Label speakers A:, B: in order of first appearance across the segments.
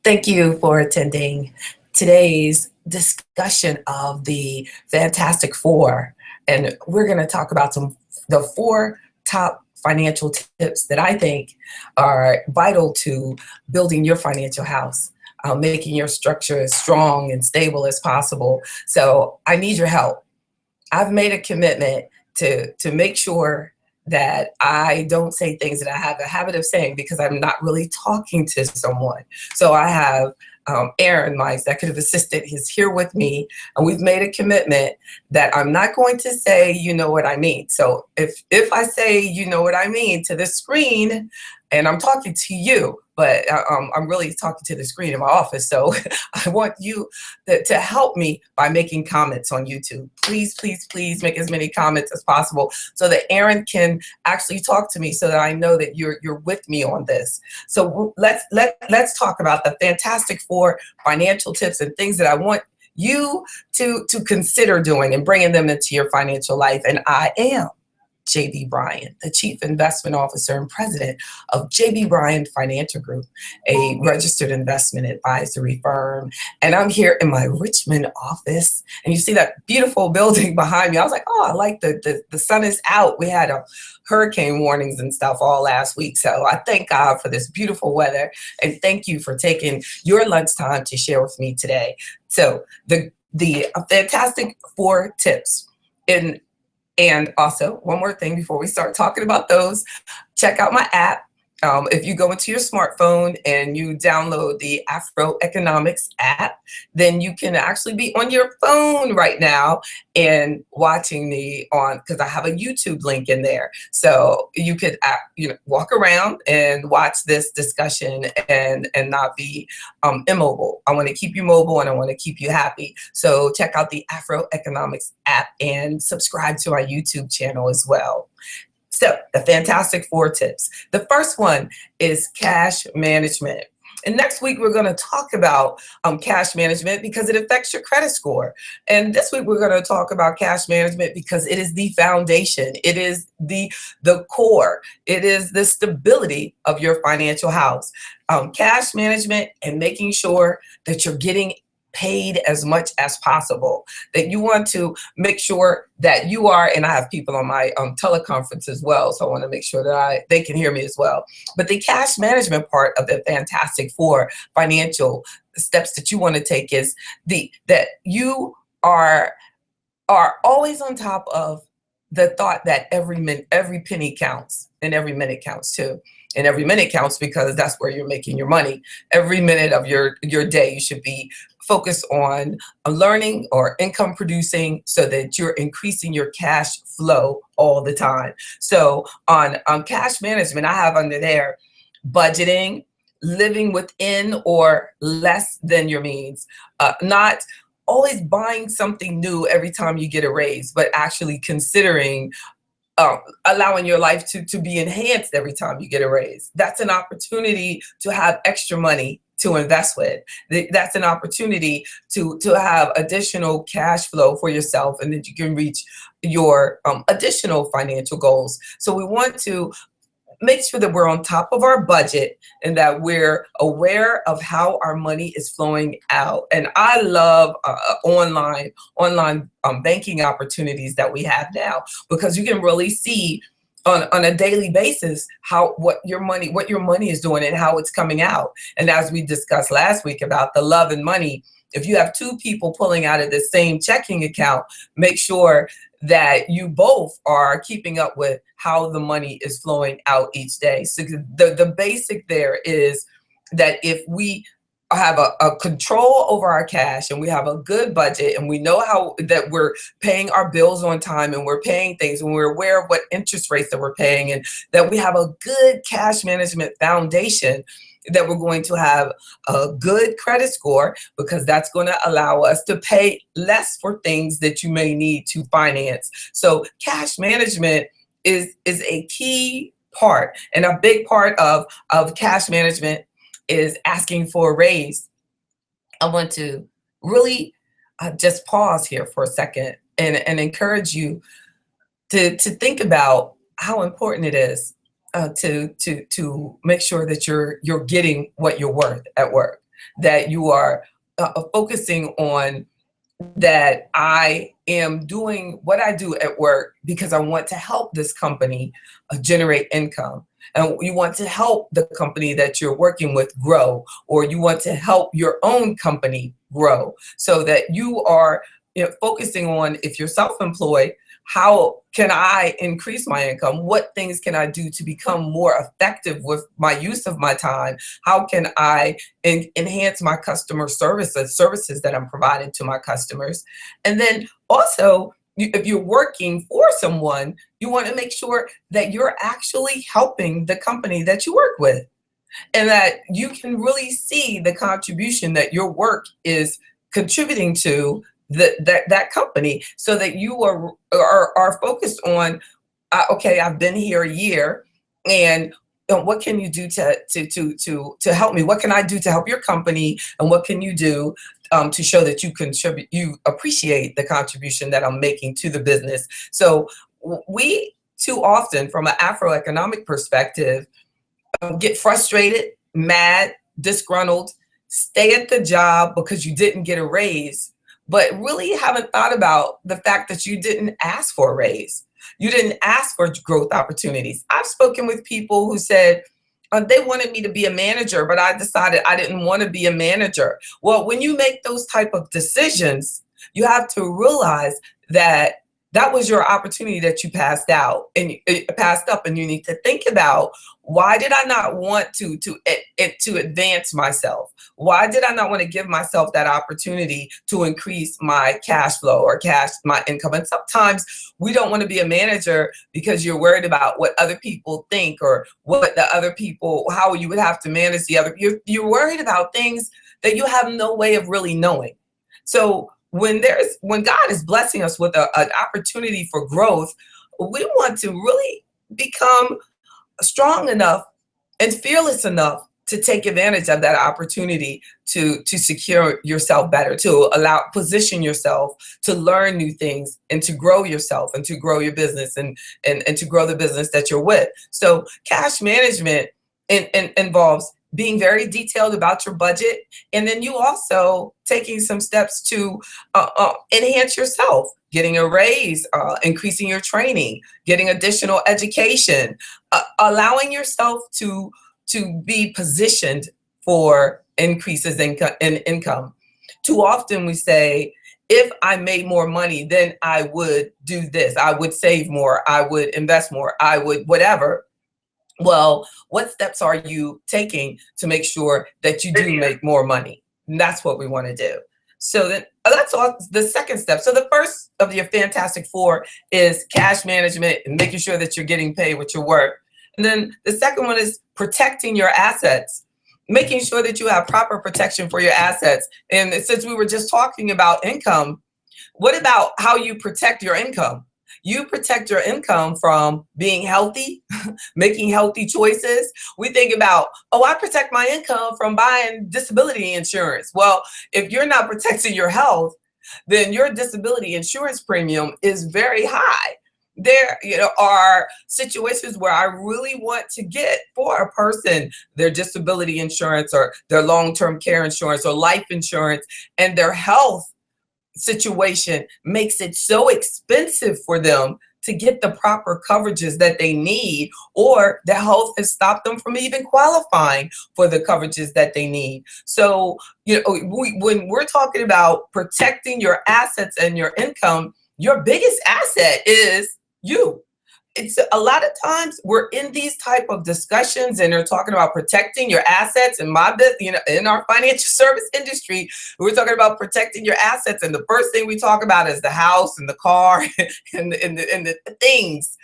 A: Thank you for attending today's discussion of the Fantastic Four. And we're going to talk about the four top financial tips that I think are vital to building your financial house, making your structure as strong and stable as possible. So I need your help. I've made a commitment to make sure that I don't say things that I have a habit of saying because I'm not really talking to someone. So I have Aaron, my executive assistant, he's here with me, and we've made a commitment that I'm not going to say, you know what I mean. So if I say, you know what I mean to the screen, and I'm talking to you, but I'm really talking to the screen in my office. So I want you to help me by making comments on YouTube. Please, please, please make as many comments as possible so that Aaron can actually talk to me so that I know that you're with me on this. So let's talk about the Fantastic Four financial tips and things that I want you to consider doing and bringing them into your financial life. And I am JB Bryan, the Chief Investment Officer and President of JB Bryan Financial Group, a registered investment advisory firm. And I'm here in my Richmond office. And you see that beautiful building behind me. I was like, oh, I like the sun is out. We had hurricane warnings and stuff all last week. So I thank God for this beautiful weather. And thank you for taking your lunchtime to share with me today. So the Fantastic Four tips. And also, one more thing before we start talking about those, check out my app. If you go into your smartphone and you download the AfroEconomics app, then you can actually be on your phone right now and watching me because I have a YouTube link in there. So you could walk around and watch this discussion and not be immobile. I want to keep you mobile and I want to keep you happy. So check out the AfroEconomics app and subscribe to my YouTube channel as well. So the Fantastic Four tips. The first one is cash management. And next week, we're going to talk about cash management because it affects your credit score. And this week, we're going to talk about cash management because it is the foundation. It is the core. It is the stability of your financial house. Cash management and making sure that you're getting paid as much as possible, that you want to make sure that you are, and I have people on my teleconference as well, so I want to make sure that they can hear me as well. But the cash management part of the Fantastic Four financial steps that you want to take is that you are always on top of the thought that every penny counts and every minute counts too. And every minute counts because that's where you're making your money. Every minute of your day, you should be focused on learning or income producing so that you're increasing your cash flow all the time. So on cash management, I have under there budgeting, living within or less than your means, not always buying something new every time you get a raise, but actually considering allowing your life to be enhanced every time you get a raise. That's an opportunity to have extra money to invest with. That's an opportunity to have additional cash flow for yourself and that you can reach your additional financial goals. So we want to make sure that we're on top of our budget and that we're aware of how our money is flowing out. And I love online banking opportunities that we have now because you can really see on a daily basis what your money is doing and how it's coming out. And as we discussed last week about the love and money, if you have two people pulling out of the same checking account, make sure that you both are keeping up with how the money is flowing out each day. So the basic there is that if we have a control over our cash and we have a good budget and we know how that we're paying our bills on time and we're paying things and we're aware of what interest rates that we're paying and that we have a good cash management foundation, that we're going to have a good credit score because that's going to allow us to pay less for things that you may need to finance. So cash management is a key part, and a big part of cash management is asking for a raise. I want to really just pause here for a second and encourage you to think about how important it is to make sure that you're getting what you're worth at work. that you are focusing on that I am doing what I do at work because I want to help this company generate income. And you want to help the company that you're working with grow, or you want to help your own company grow, so that you are, focusing on, if you're self-employed, how can I increase my income? What things can I do to become more effective with my use of my time? How can I enhance my customer services that I'm providing to my customers? And then also, if you're working for someone, you want to make sure that you're actually helping the company that you work with, and that you can really see the contribution that your work is contributing to that company, so that you are focused on, okay, I've been here a year, and what can you do to help me? What can I do to help your company? And what can you do to show that you contribute, you appreciate the contribution that I'm making to the business? So we too often, from an Afroeconomic perspective, get frustrated, mad, disgruntled, stay at the job because you didn't get a raise, but really haven't thought about the fact that you didn't ask for a raise. You didn't ask for growth opportunities. I've spoken with people who said, they wanted me to be a manager, but I decided I didn't want to be a manager. Well, when you make those type of decisions, you have to realize that that was your opportunity that you passed out and passed up, and you need to think about, why did I not want to advance myself? Why did I not want to give myself that opportunity to increase my cash flow or my income? And sometimes we don't want to be a manager because you're worried about what other people think, or what the other people, how you would have to manage the other. You're worried about things that you have no way of really knowing. So when God is blessing us with an opportunity for growth, we want to really become strong enough and fearless enough to take advantage of that opportunity to secure yourself better, to position yourself to learn new things, and to grow yourself, and to grow your business, and to grow the business that you're with. So cash management involves being very detailed about your budget, and then you also taking some steps to enhance yourself, getting a raise, increasing your training, getting additional education, allowing yourself to be positioned for increases in income. Too often we say, if I made more money, then I would do this. I would save more. I would invest more. I would whatever. Well, what steps are you taking to make sure that you do make more money? And that's what we want to do. So then that's all the second step. So the first of your Fantastic Four is cash management and making sure that you're getting paid with your work. And then the second one is protecting your assets, making sure that you have proper protection for your assets. And since we were just talking about income, what about how you protect your income? You protect your income from being healthy, making healthy choices. We think about, oh, I protect my income from buying disability insurance. Well, if you're not protecting your health, then your disability insurance premium is very high. There, are situations where I really want to get for a person their disability insurance, or their long-term care insurance, or life insurance, and their health situation makes it so expensive for them to get the proper coverages that they need, or their health has stopped them from even qualifying for the coverages that they need. So, when we're talking about protecting your assets and your income, your biggest asset is you. It's a lot of times we're in these type of discussions and they're talking about protecting your assets. And in our financial service industry, we're talking about protecting your assets, and the first thing we talk about is the house and the car and the things.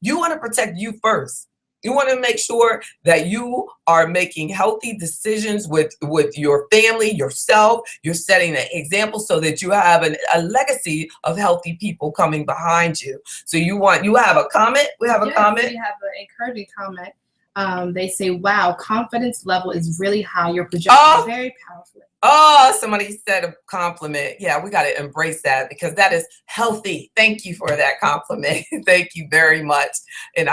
A: You want to protect you first. You want to make sure that you are making healthy decisions with your family, yourself. You're setting an example so that you have a legacy of healthy people coming behind you. So you have a comment? We have a comment?
B: We have an encouraging comment. They say, wow, confidence level is really high. You're projecting very powerfully.
A: Oh, somebody said a compliment. Yeah, we got to embrace that because that is healthy. Thank you for that compliment. Thank you very much. And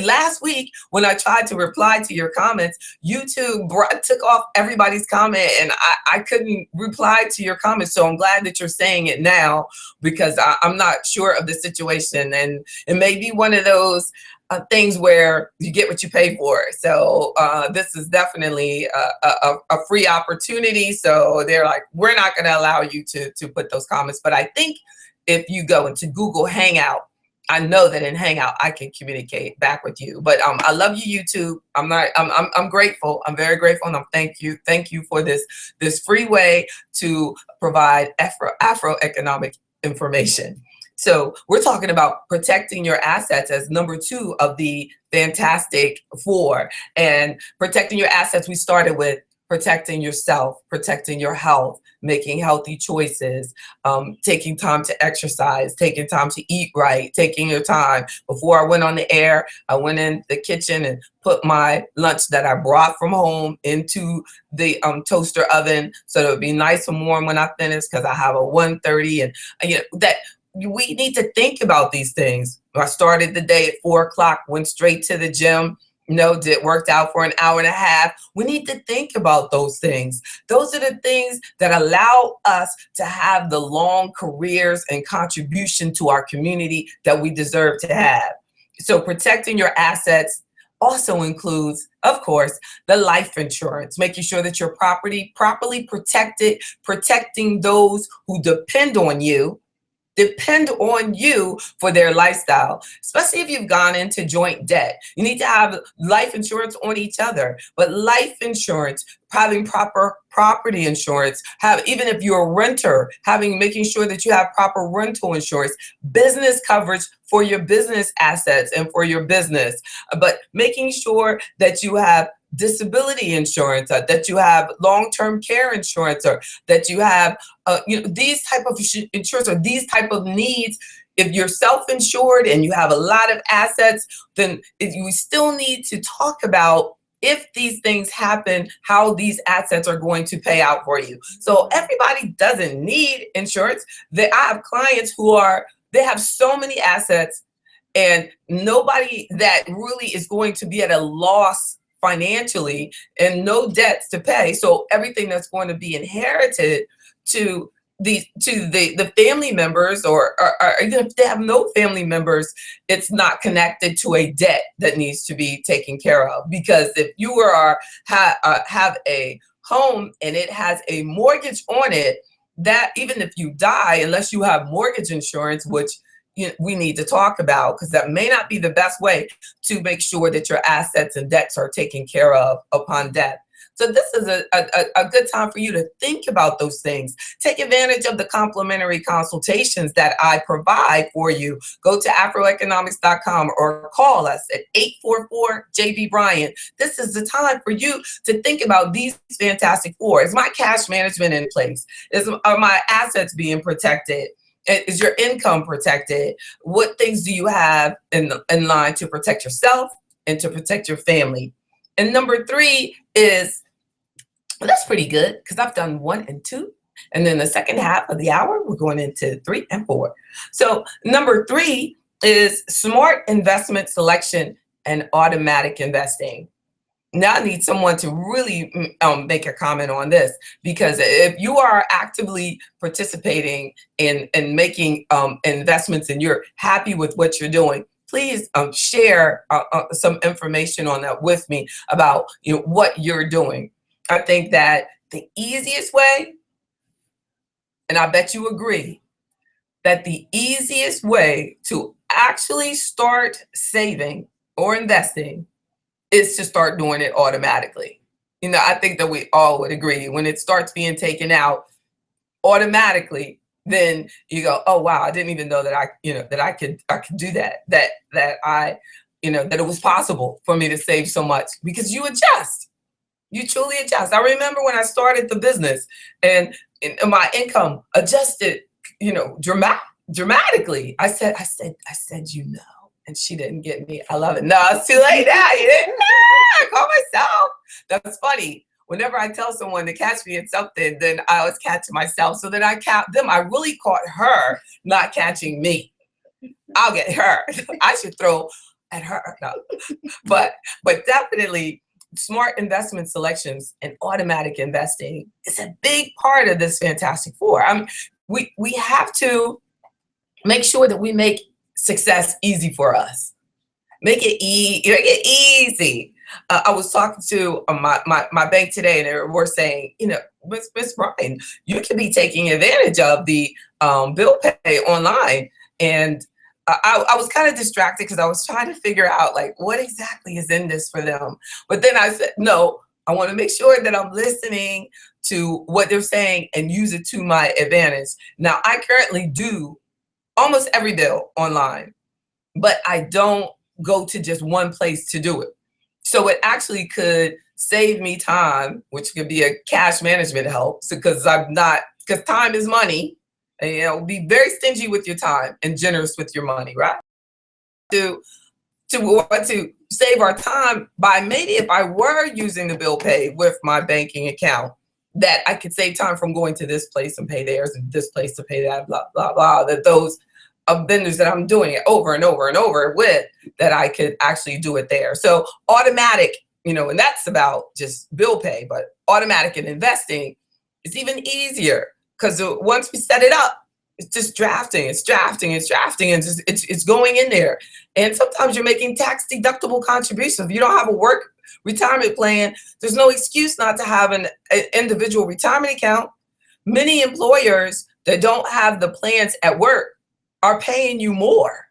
A: last week when I tried to reply to your comments, YouTube took off everybody's comment and I couldn't reply to your comments. So I'm glad that you're saying it now because I'm not sure of the situation. And it may be one of those things where you get what you pay for. So this is definitely a free opportunity. So they're like, we're not going to allow you to put those comments. But I think if you go into Google Hangout, I know that in Hangout I can communicate back with you. But I love you, YouTube. I'm grateful. I'm very grateful, and thank you for this free way to provide Afroeconomic information. So we're talking about protecting your assets as number 2 of the Fantastic Four. And protecting your assets, we started with protecting yourself, protecting your health, making healthy choices, taking time to exercise, taking time to eat right, taking your time. Before I went on the air, I went in the kitchen and put my lunch that I brought from home into the toaster oven so that it would be nice and warm when I finish, because I have a 1:30, and that we need to think about these things. I started the day at 4 o'clock, went straight to the gym, worked out for an hour and a half. We need to think about those things. Those are the things that allow us to have the long careers and contribution to our community that we deserve to have. So protecting your assets also includes, of course, the life insurance, making sure that your property properly protected, protecting those who depend on you for their lifestyle, especially if you've gone into joint debt. You need to have life insurance on each other, but life insurance, having proper property insurance, even if you're a renter, making sure that you have proper rental insurance, business coverage for your business assets and for your business, but making sure that you have disability insurance, that you have long-term care insurance, or that you have these type of insurance or these type of needs. If you're self-insured and you have a lot of assets, then we still need to talk about, if these things happen, how these assets are going to pay out for you. So everybody doesn't need insurance. I have clients they have so many assets, and nobody that really is going to be at a loss financially and no debts to pay. So everything that's going to be inherited to the family members, or even if they have no family members, it's not connected to a debt that needs to be taken care of. Because if you have a home and it has a mortgage on it, that even if you die, unless you have mortgage insurance, which we need to talk about, because that may not be the best way to make sure that your assets and debts are taken care of upon death. So this is a good time for you to think about those things. Take advantage of the complimentary consultations that I provide for you. Go to AfroEconomics.com or call us at 844-JB-Bryan. This is the time for you to think about these Fantastic Four. Is my cash management in place? Are my assets being protected? Is your income protected? What things do you have in line to protect yourself and to protect your family? And number 3 is, well, that's pretty good, because I've done 1 and 2. And then the second half of the hour, we're going into 3 and 4. So number 3 is smart investment selection and automatic investing. Now I need someone to really make a comment on this, because if you are actively participating in making investments and you're happy with what you're doing, please share some information on that with me about what you're doing. I think that the easiest way, and I bet you agree, that the easiest way to actually start saving or investing is to start doing it automatically. I think that we all would agree, when it starts being taken out automatically, then you go, oh wow, I didn't even know that I could do that that it was possible for me to save so much, because you adjust. You truly adjust. I remember when I started the business and my income adjusted, dramatically. I said, and she didn't get me. I love it. No, it's too late now. You didn't. I call myself. That's funny. whenever I tell someone to catch me in something, then I always catch myself. So then I count them. I really caught her not catching me. I'll get her. I should throw at her. No. But definitely smart investment selections and automatic investing is a big part of this Fantastic Four. I mean, we have to make sure that we make success easy for us. Make it easy. I was talking to my bank today, and they were saying, Miss Bryan, you could be taking advantage of the bill pay online. And I was kind of distracted because I was trying to figure out like what exactly is in this for them. But then I said, no, I want to make sure that I'm listening to what they're saying and use it to my advantage. Now, I currently do almost every bill online, but I don't go to just one place to do it. So it actually could save me time, which could be a cash management help, because time is money, and be very stingy with your time and generous with your money, right? To want to save our time by maybe if I were using the bill pay with my banking account, that I could save time from going to this place and pay theirs and this place to pay that, blah, blah, blah, that those vendors that I'm doing it over and over and over with, that I could actually do it there. So automatic, and that's about just bill pay, but automatic in investing is even easier because once we set it up, it's just drafting, and it's going in there. And sometimes you're making tax deductible contributions. If you don't have a work retirement plan, there's no excuse not to have an individual retirement account. Many employers that don't have the plans at work are paying you more.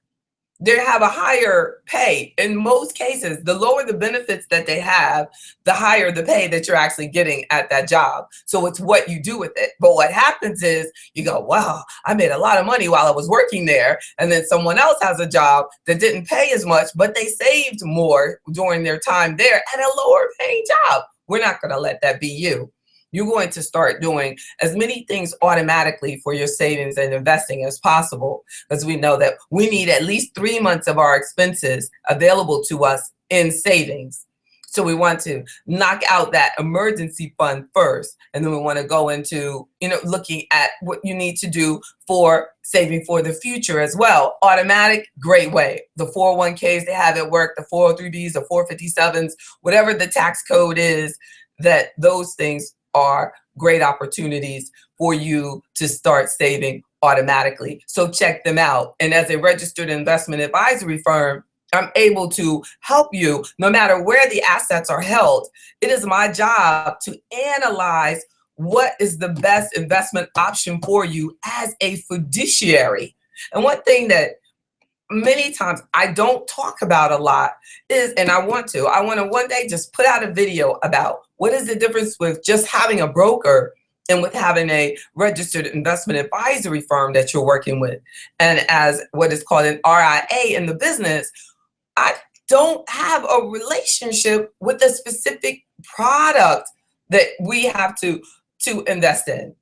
A: They have a higher pay. In most cases, the lower the benefits that they have, the higher the pay that you're actually getting at that job. So it's what you do with it. But what happens is you go, wow, I made a lot of money while I was working there. And then someone else has a job that didn't pay as much, but they saved more during their time there at a lower paying job. We're not going to let that be you. You're going to start doing as many things automatically for your savings and investing as possible, because we know that we need at least 3 months of our expenses available to us in savings. So we want to knock out that emergency fund first, and then we want to go into, looking at what you need to do for saving for the future as well. Automatic, great way. The 401ks they have at work, the 403bs, the 457s, whatever the tax code is, that those things are great opportunities for you to start saving automatically. So check them out. And as a registered investment advisory firm, I'm able to help you no matter where the assets are held. It is my job to analyze what is the best investment option for you as a fiduciary. And one thing that many times I don't talk about a lot is, and I want to one day just put out a video about what is the difference with just having a broker and with having a registered investment advisory firm that you're working with. And as what is called an RIA in the business, I don't have a relationship with a specific product that we have to invest in.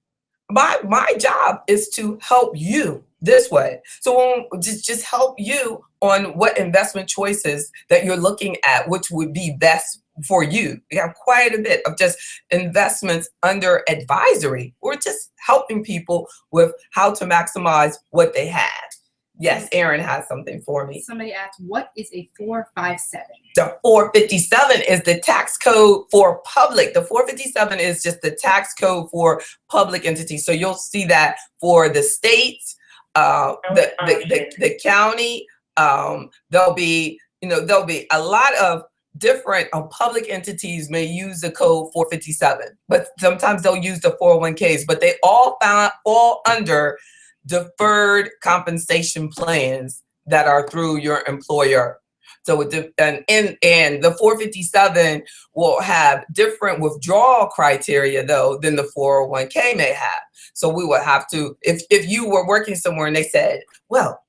A: My job is to help you this way. So just help you on what investment choices that you're looking at, which would be best for you. We have quite a bit of just investments under advisory. We're just helping people with how to maximize what they have. Yes, Aaron has something for me.
B: Somebody asked, what is a 457?
A: The 457 is the tax code for public. The 457 is just the tax code for public entities. So you'll see that for the states, the county. There'll be a lot of different public entities may use the code 457, but sometimes they'll use the 401ks. But they all fall under deferred compensation plans that are through your employer. So and the 457 will have different withdrawal criteria though than the 401k may have. So we would have to, if you were working somewhere and they said, well,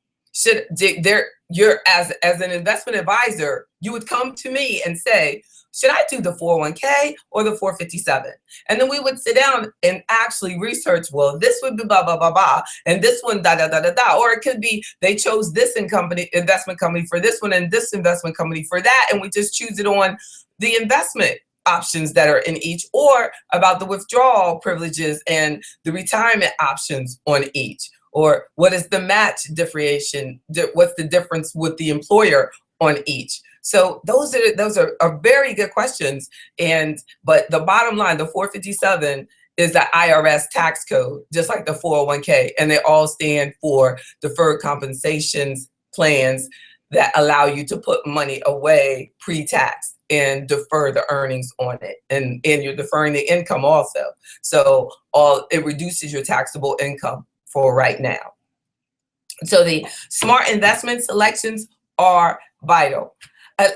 A: you're as an investment advisor, you would come to me and say, should I do the 401k or the 457? And then we would sit down and actually research, well, this would be blah, blah, blah, blah, and this one, da, da, da, da, da. Or it could be they chose this investment company for this one and this investment company for that, and we just choose it on the investment options that are in each, or about the withdrawal privileges and the retirement options on each, or what is the match differentiation, what's the difference with the employer on each. So those are very good questions. But the bottom line, the 457 is the IRS tax code, just like the 401k, and they all stand for deferred compensations plans that allow you to put money away pre-tax and defer the earnings on it, and you're deferring the income also. So it reduces your taxable income for right now. So the smart investment selections are vital.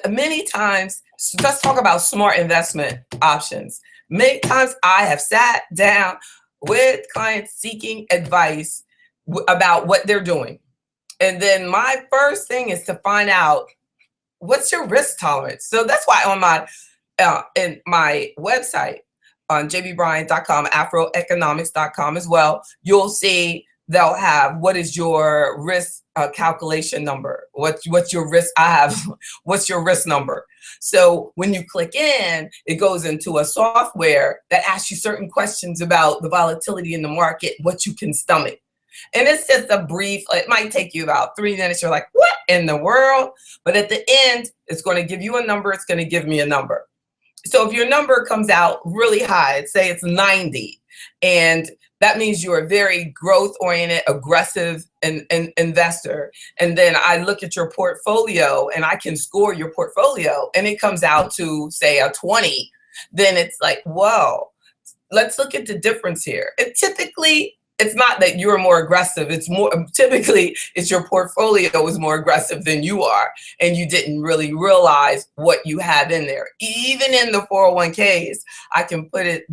A: Many times, let's talk about smart investment options. Many times I have sat down with clients seeking advice about what they're doing. And then my first thing is to find out, what's your risk tolerance? So that's why on in my website on jbbryan.com, AfroEconomics.com as well, you'll see they'll have, what is your risk calculation number? What's your risk? What's your risk number? So when you click in, it goes into a software that asks you certain questions about the volatility in the market, what you can stomach. And it's just a brief, it might take you about 3 minutes. You're like, what in the world? But at the end, it's going to give you a number. It's going to give me a number. So if your number comes out really high, say it's 90, and that means you're a very growth-oriented, aggressive investor. And then I look at your portfolio and I can score your portfolio and it comes out to, say, a 20. Then it's like, whoa, let's look at the difference here. And typically, it's not that you're more aggressive. It's more, typically, it's your portfolio is more aggressive than you are. And you didn't really realize what you have in there. Even in the 401ks, I can put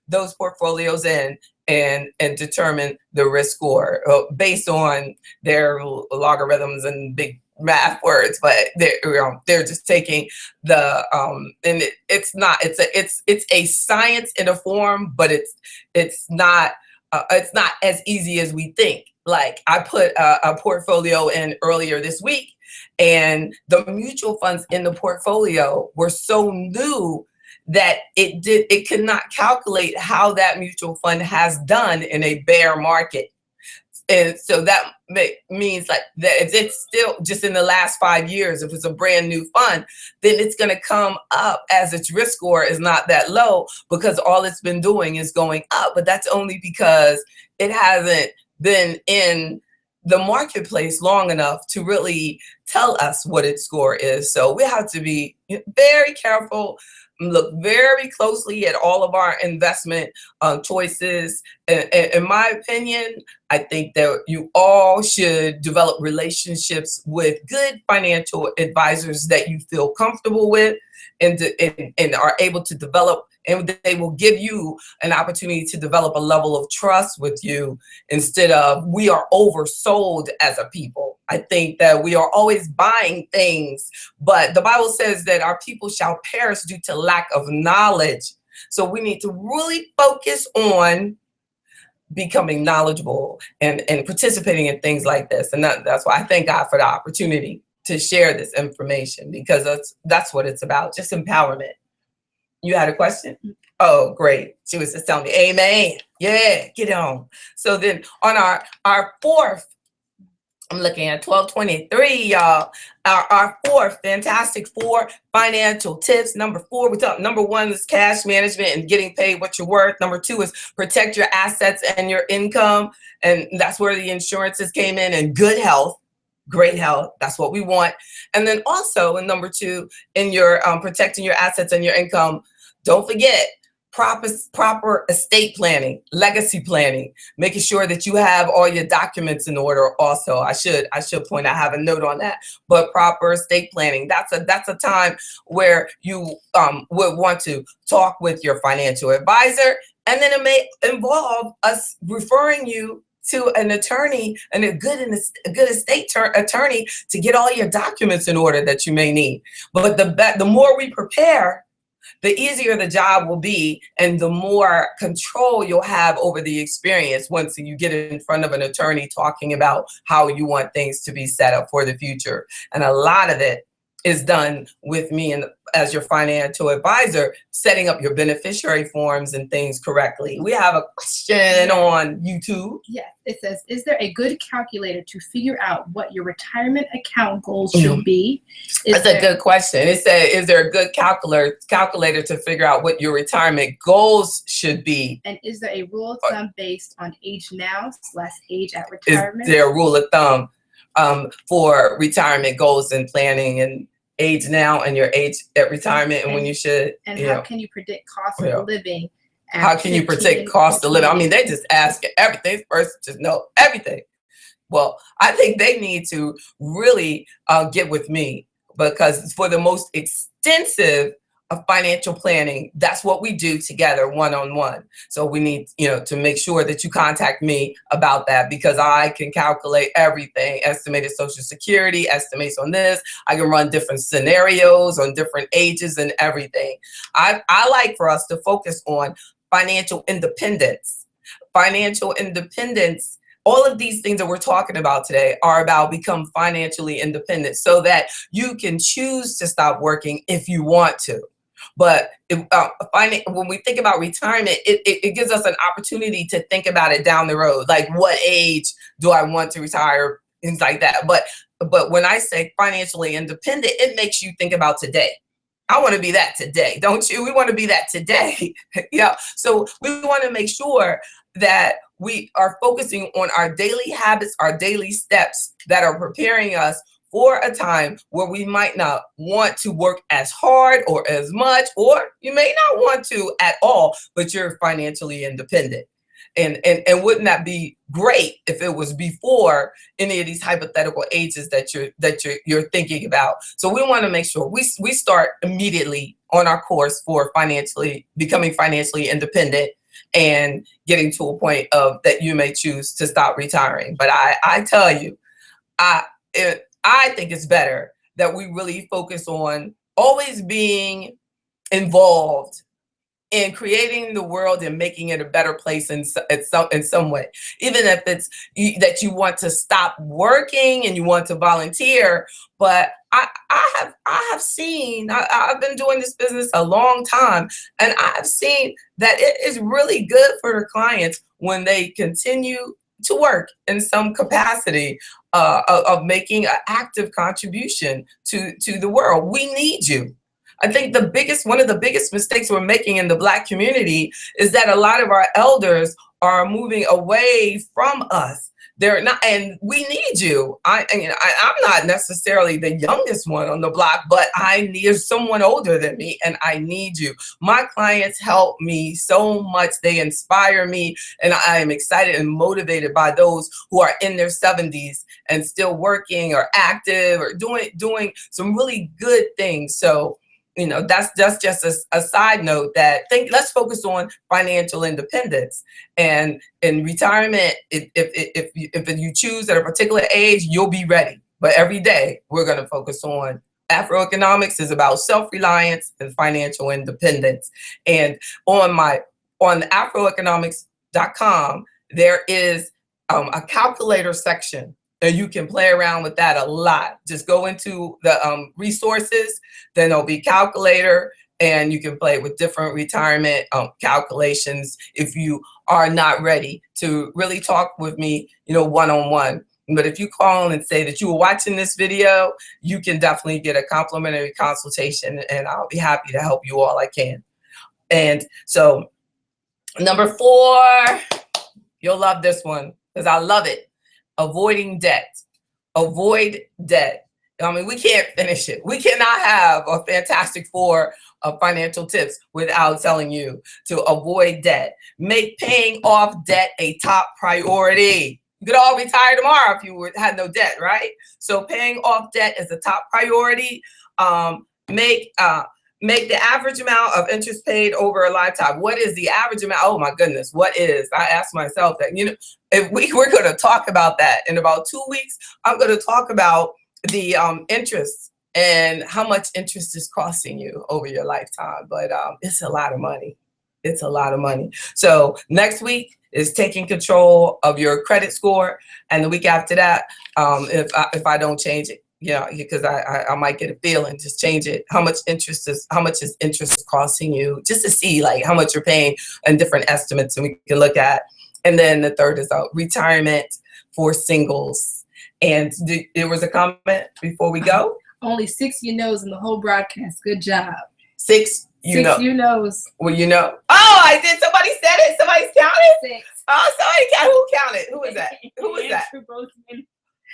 A: those portfolies in and determine the risk score based on their logarithms and big math words, but they're just taking the and it's a science in a form, but it's not as easy as we think. Like I put a portfolio in earlier this week, and the mutual funds in the portfolio were so new that it could not calculate how that mutual fund has done in a bear market. And so that means like that if it's still just in the last 5 years, if it's a brand new fund, then it's going to come up as its risk score is not that low because all it's been doing is going up. But that's only because it hasn't been in the marketplace long enough to really tell us what its score is. So we have to be very careful, look very closely at all of our investment choices. In my opinion, I think that you all should develop relationships with good financial advisors that you feel comfortable with and are able to develop, and they will give you an opportunity to develop a level of trust with you instead of we are oversold as a people. I think that we are always buying things, but the Bible says that our people shall perish due to lack of knowledge. So we need to really focus on becoming knowledgeable and participating in things like this. And that's why I thank God for the opportunity to share this information, because that's what it's about, just empowerment. You had a question? Oh, great. She was just telling me, amen. Yeah, get on. So then on our fourth, I'm looking at 1223, y'all. Our fourth, fantastic 4 financial tips. Number 4, we talk. Number 1 is cash management and getting paid what you're worth. Number 2 is protect your assets and your income. And that's where the insurances came in, and good health, great health. That's what we want. And then also in number 2, in your protecting your assets and your income, don't forget proper estate planning, legacy planning, making sure that you have all your documents in order. Also, I should point out, I have a note on that, but proper estate planning, that's a time where you would want to talk with your financial advisor, and then it may involve us referring you to an attorney and a good estate attorney to get all your documents in order that you may need. But the more we prepare, the easier the job will be, and the more control you'll have over the experience once you get in front of an attorney talking about how you want things to be set up for the future. And a lot of it is done with me and as your financial advisor, setting up your beneficiary forms and things correctly. We have a question on YouTube.
B: Yes, it says, is there a good calculator to figure out what your retirement account goals should be?
A: That's a good question. It said, is there a good calculator to figure out what your retirement goals should be?
B: And is there a rule of thumb based on age now / age at retirement?
A: Is there a rule of thumb for retirement goals and planning, and age now and your age at retirement and when you should?
B: And how can you predict cost of living?
A: How can you predict cost of living? I mean, they just ask everything. First, just know everything. Well, I think they need to really get with me, because for the most extensive of financial planning, that's what we do together one-on-one. So we need, to make sure that you contact me about that, because I can calculate everything, estimated Social Security, estimates on this. I can run different scenarios on different ages and everything. I like for us to focus on financial independence. Financial independence. All of these things that we're talking about today are about become financially independent so that you can choose to stop working if you want to. But when we think about retirement, it gives us an opportunity to think about it down the road. Like, what age do I want to retire? Things like that. But when I say financially independent, it makes you think about today. I want to be that today, don't you? We want to be that today. Yeah. So we want to make sure that we are focusing on our daily habits, our daily steps that are preparing us for a time where we might not want to work as hard or as much, or you may not want to at all, but you're financially independent. And wouldn't that be great if it was before any of these hypothetical ages that you're thinking about? So we want to make sure we start immediately on our course for becoming financially independent and getting to a point of that you may choose to stop retiring. But I tell you, I think it's better that we really focus on always being involved in creating the world and making it a better place in some way. Even if it's that you want to stop working and you want to volunteer. But I have seen, I've been doing this business a long time, and I've seen that it is really good for the clients when they continue to work in some capacity of making an active contribution to the world. We need you. I think one of the biggest mistakes we're making in the Black community is that a lot of our elders are moving away from us. They're not, and we need you. I'm not necessarily the youngest one on the block, but I need someone older than me, and I need you. My clients help me so much. They inspire me, and I am excited and motivated by those who are in their 70s and still working or active or doing some really good things. So, that's just a side note that let's focus on financial independence. And in retirement, if you choose at a particular age, you'll be ready. But every day we're going to focus on AfroEconomics is about self-reliance and financial independence. And on AfroEconomics.com, there is a calculator section. And you can play around with that a lot. Just go into the resources, then there'll be calculator, and you can play with different retirement calculations if you are not ready to really talk with me, one-on-one. But if you call and say that you were watching this video, you can definitely get a complimentary consultation, and I'll be happy to help you all I can. And so number 4, you'll love this one because I love it. Avoiding debt. Avoid debt. I mean, we can't finish it. We cannot have a Fantastic 4 of financial tips without telling you to avoid debt. Make paying off debt a top priority. You could all retire tomorrow if you had no debt, right? So paying off debt is a top priority. Make the average amount of interest paid over a lifetime. What is the average amount? Oh my goodness, what is? I asked myself that. If we're going to talk about that in about 2 weeks, I'm going to talk about the interest and how much interest is costing you over your lifetime. But it's a lot of money. It's a lot of money. So next week is taking control of your credit score, and the week after that, if I don't change it, Yeah, because I might get a feeling, just change it. How much is interest costing you, just to see like how much you're paying and different estimates, and we can look at. And then the third is retirement for singles. And there was a comment before we go.
B: Only 6 you knows in the whole broadcast. Good job.
A: 6 you know.
B: 6 you knows.
A: Well, you know. Oh, I did. Somebody said it. Somebody's counted.
B: 6.
A: Oh, somebody counted. Who counted? Who was that? Who was that?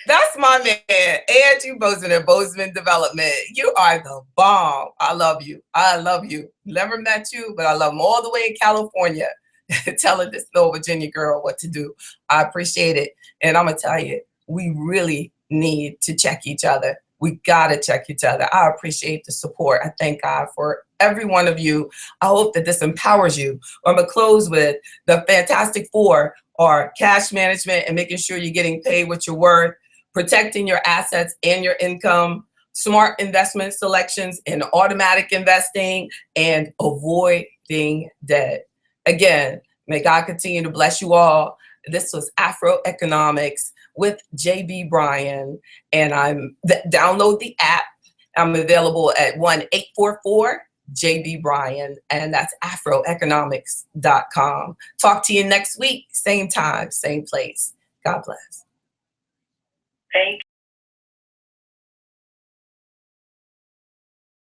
A: That's my man, Andrew Bozeman at Bozeman Development. You are the bomb. I love you. I love you. Never met you, but I love him all the way in California, telling this little Virginia girl what to do. I appreciate it. And I'm going to tell you, we really need to check each other. We got to check each other. I appreciate the support. I thank God for every one of you. I hope that this empowers you. I'm going to close with the Fantastic Four are cash management and making sure you're getting paid what you're worth, protecting your assets and your income, smart investment selections and automatic investing, and avoiding debt. Again, may God continue to bless you all. This was AfroEconomics with JB Bryan, and download the app. I'm available at 1-844-JB Bryan, and that's AfroEconomics.com. Talk to you next week, same time, same place. God bless.
C: Thank you.